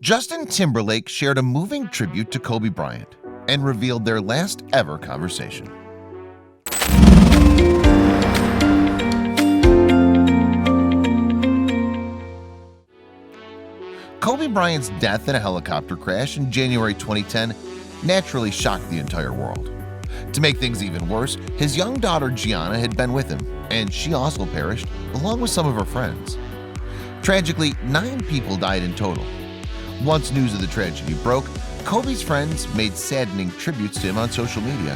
Justin Timberlake shared a moving tribute to Kobe Bryant and revealed their last ever conversation. Kobe Bryant's death in a helicopter crash in January 2010 naturally shocked the entire world. To make things even worse, his young daughter Gianna had been with him, and she also perished, along with some of her friends. Tragically, 9 people died in total. Once news of the tragedy broke, Kobe's friends made saddening tributes to him on social media.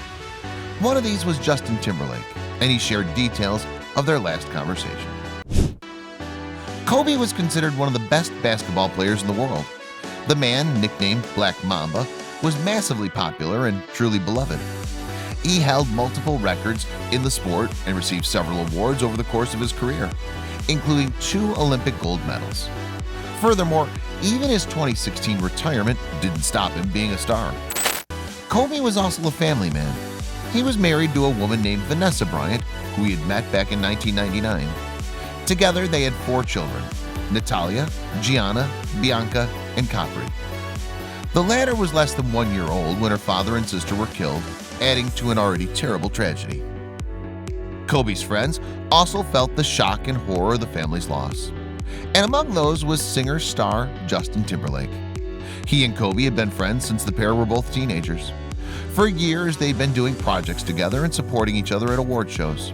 One of these was Justin Timberlake, and he shared details of their last conversation. Kobe was considered one of the best basketball players in the world. The man, nicknamed Black Mamba, was massively popular and truly beloved. He held multiple records in the sport and received several awards over the course of his career, including 2 Olympic gold medals. Furthermore, even his 2016 retirement didn't stop him being a star. Kobe was also a family man. He was married to a woman named Vanessa Bryant, who he had met back in 1999. Together, they had 4 children: Natalia, Gianna, Bianca, and Capri. The latter was less than 1 year old when her father and sister were killed, adding to an already terrible tragedy. Kobe's friends also felt the shock and horror of the family's loss, and among those was singer-star Justin Timberlake. He and Kobe had been friends since the pair were both teenagers. For years, they'd been doing projects together and supporting each other at award shows.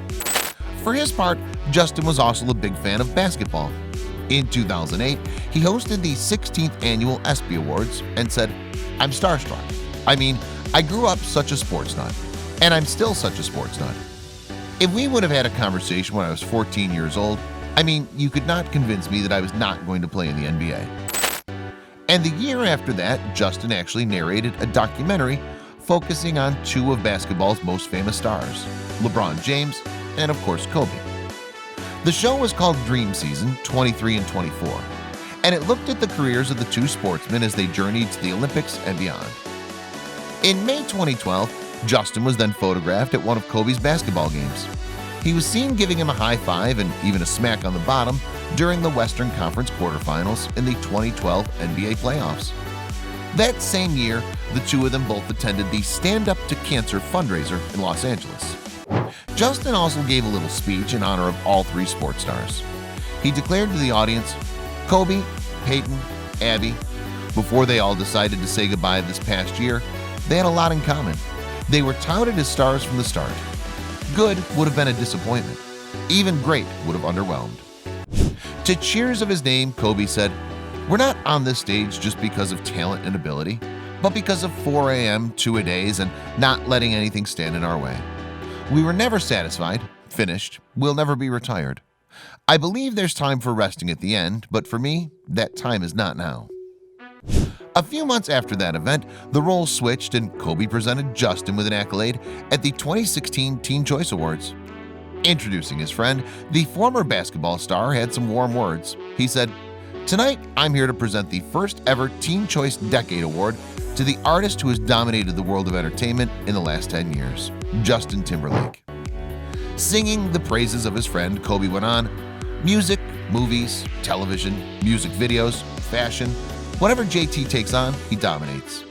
For his part, Justin was also a big fan of basketball. In 2008, he hosted the 16th annual ESPY Awards and said, "I'm starstruck. I grew up such a sports nut, and I'm still such a sports nut. If we would have had a conversation when I was 14 years old, you could not convince me that I was not going to play in the NBA." And the year after that, Justin actually narrated a documentary focusing on 2 of basketball's most famous stars, LeBron James and, of course, Kobe. The show was called Dream Season 23 and 24, and it looked at the careers of the 2 sportsmen as they journeyed to the Olympics and beyond. In May 2012, Justin was then photographed at one of Kobe's basketball games. He was seen giving him a high five and even a smack on the bottom during the Western Conference quarterfinals in the 2012 NBA playoffs. That same year, the 2 of them both attended the Stand Up to Cancer fundraiser in Los Angeles. Justin also gave a little speech in honor of all 3 sports stars. He declared to the audience, "Kobe, Peyton, Abby, before they all decided to say goodbye this past year, they had a lot in common. They were touted as stars from the start. Good would have been a disappointment. Even great would have underwhelmed." To cheers of his name, Kobe said, "We're not on this stage just because of talent and ability, but because of 4 a.m. 2-a-days and not letting anything stand in our way. We were never satisfied, finished, we'll never be retired. I believe there's time for resting at the end, but for me, that time is not now." A few months after that event, the roles switched and Kobe presented Justin with an accolade at the 2016 Teen Choice Awards. Introducing his friend, the former basketball star had some warm words. He said, "Tonight, I'm here to present the first ever Teen Choice Decade Award to the artist who has dominated the world of entertainment in the last 10 years, Justin Timberlake." Singing the praises of his friend, Kobe went on, "Music, movies, television, music videos, fashion, whatever JT takes on, he dominates.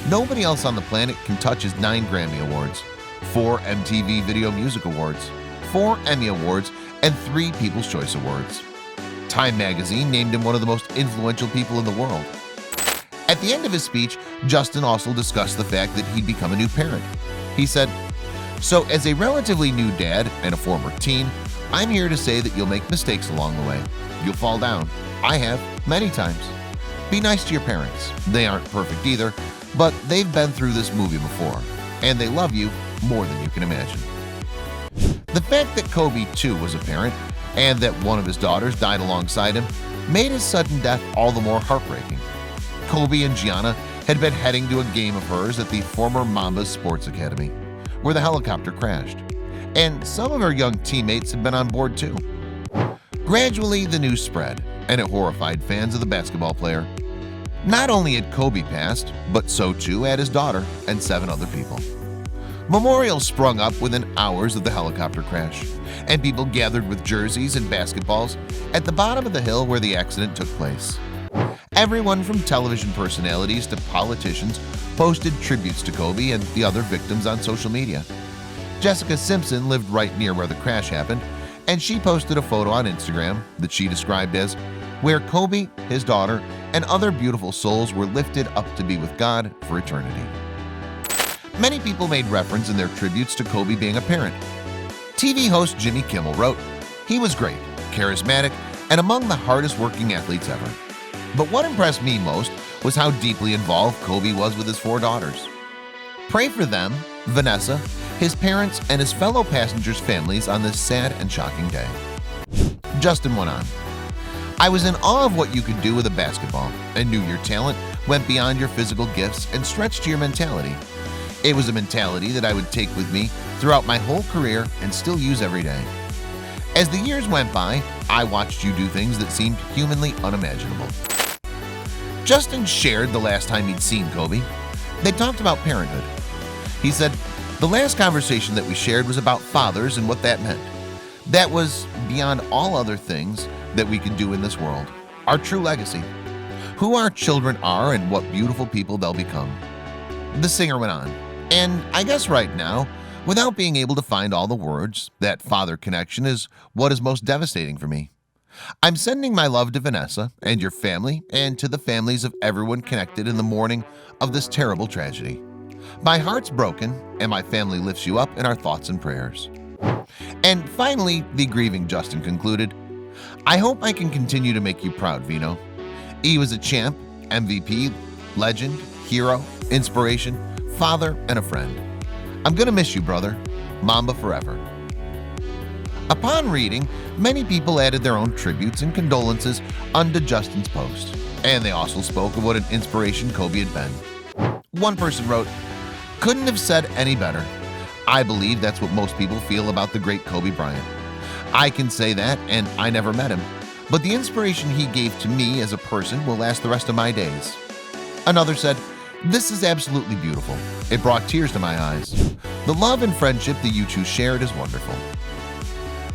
Nobody else on the planet can touch his 9 Grammy Awards, 4 MTV Video Music Awards, 4 Emmy Awards, and 3 People's Choice Awards. Time magazine named him one of the most influential people in the world." At the end of his speech, Justin also discussed the fact that he'd become a new parent. He said, "So as a relatively new dad and a former teen, I'm here to say that you'll make mistakes along the way. You'll fall down. I have, many times. Be nice to your parents. They aren't perfect either, but they've been through this movie before, and they love you more than you can imagine." The fact that Kobe, too, was a parent, and that one of his daughters died alongside him, made his sudden death all the more heartbreaking. Kobe and Gianna had been heading to a game of hers at the former Mamba Sports Academy, where the helicopter crashed, and some of her young teammates had been on board too. Gradually, the news spread, and it horrified fans of the basketball player. Not only had Kobe passed, but so too had his daughter and 7 other people. Memorials sprung up within hours of the helicopter crash, and people gathered with jerseys and basketballs at the bottom of the hill where the accident took place. Everyone from television personalities to politicians posted tributes to Kobe and the other victims on social media. Jessica Simpson lived right near where the crash happened, and she posted a photo on Instagram that she described as where Kobe, his daughter, and other beautiful souls were lifted up to be with God for eternity. Many people made reference in their tributes to Kobe being a parent. TV host Jimmy Kimmel wrote, "He was great, charismatic, and among the hardest working athletes ever." But what impressed me most was how deeply involved Kobe was with his 4 daughters. Pray for them, Vanessa, his parents, and his fellow passengers' families on this sad and shocking day. Justin went on, "I was in awe of what you could do with a basketball and knew your talent went beyond your physical gifts and stretched to your mentality. It was a mentality that I would take with me throughout my whole career and still use every day. As the years went by, I watched you do things that seemed humanly unimaginable." Justin shared the last time he'd seen Kobe. They talked about parenthood. He said, "The last conversation that we shared was about fathers and what that meant. That was beyond all other things that we could do in this world. Our true legacy. Who our children are and what beautiful people they'll become." The singer went on, "And I guess right now, without being able to find all the words, that father connection is what is most devastating for me. I'm sending my love to Vanessa and your family and to the families of everyone connected in the mourning of this terrible tragedy. My heart's broken and my family lifts you up in our thoughts and prayers." And finally, the grieving Justin concluded, "I hope I can continue to make you proud, Vino. He was a champ, MVP, legend, hero, inspiration, father, and a friend. I'm gonna miss you, brother. Mamba forever." Upon reading, many people added their own tributes and condolences unto Justin's post, and they also spoke of what an inspiration Kobe had been. One person wrote, "Couldn't have said any better. I believe that's what most people feel about the great Kobe Bryant. I can say that, and I never met him, but the inspiration he gave to me as a person will last the rest of my days." Another said, "This is absolutely beautiful. It brought tears to my eyes. The love and friendship that you two shared is wonderful."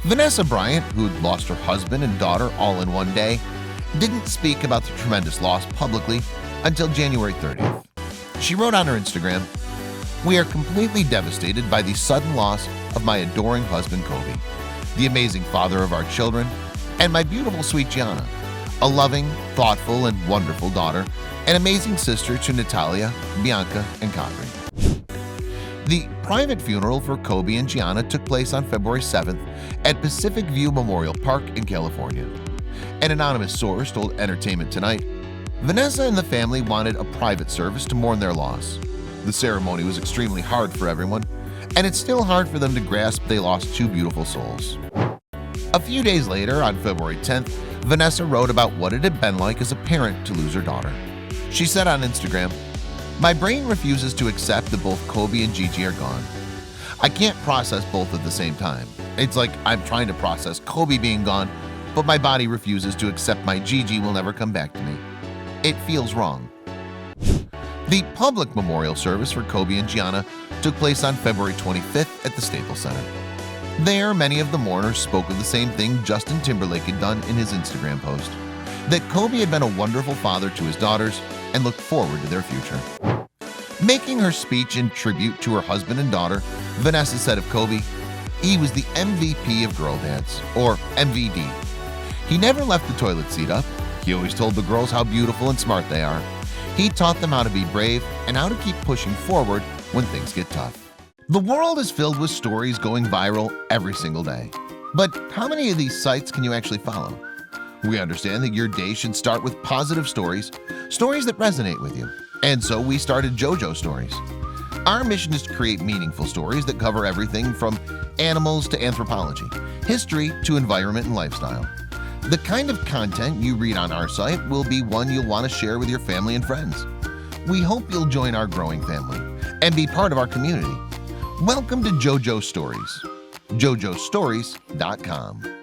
Vanessa Bryant, who'd lost her husband and daughter all in one day, didn't speak about the tremendous loss publicly until January 30th. She wrote on her Instagram, "We are completely devastated by the sudden loss of my adoring husband Kobe, the amazing father of our children, and my beautiful sweet Gianna, a loving, thoughtful, and wonderful daughter, an amazing sister to Natalia, Bianca, and Capri." The private funeral for Kobe and Gianna took place on February 7th at Pacific View Memorial Park in California. An anonymous source told Entertainment Tonight, "Vanessa and the family wanted a private service to mourn their loss. The ceremony was extremely hard for everyone, and it's still hard for them to grasp they lost 2 beautiful souls." A few days later, on February 10th, Vanessa wrote about what it had been like as a parent to lose her daughter. She said on Instagram, "My brain refuses to accept that both Kobe and Gigi are gone. I can't process both at the same time. It's like I'm trying to process Kobe being gone, but my body refuses to accept my Gigi will never come back to me. It feels wrong." The public memorial service for Kobe and Gianna took place on February 25th at the Staples Center. There, many of the mourners spoke of the same thing Justin Timberlake had done in his Instagram post, that Kobe had been a wonderful father to his daughters and looked forward to their future. Making her speech in tribute to her husband and daughter, Vanessa said of Kobe, "He was the MVP of girl dads, or MVD. He never left the toilet seat up. He always told the girls how beautiful and smart they are. He taught them how to be brave and how to keep pushing forward when things get tough." The world is filled with stories going viral every single day. But how many of these sites can you actually follow? We understand that your day should start with positive stories, stories that resonate with you. And so we started JoJo Stories. Our mission is to create meaningful stories that cover everything from animals to anthropology, history to environment and lifestyle. The kind of content you read on our site will be one you'll want to share with your family and friends. We hope you'll join our growing family and be part of our community. Welcome to JoJo Stories, jojostories.com.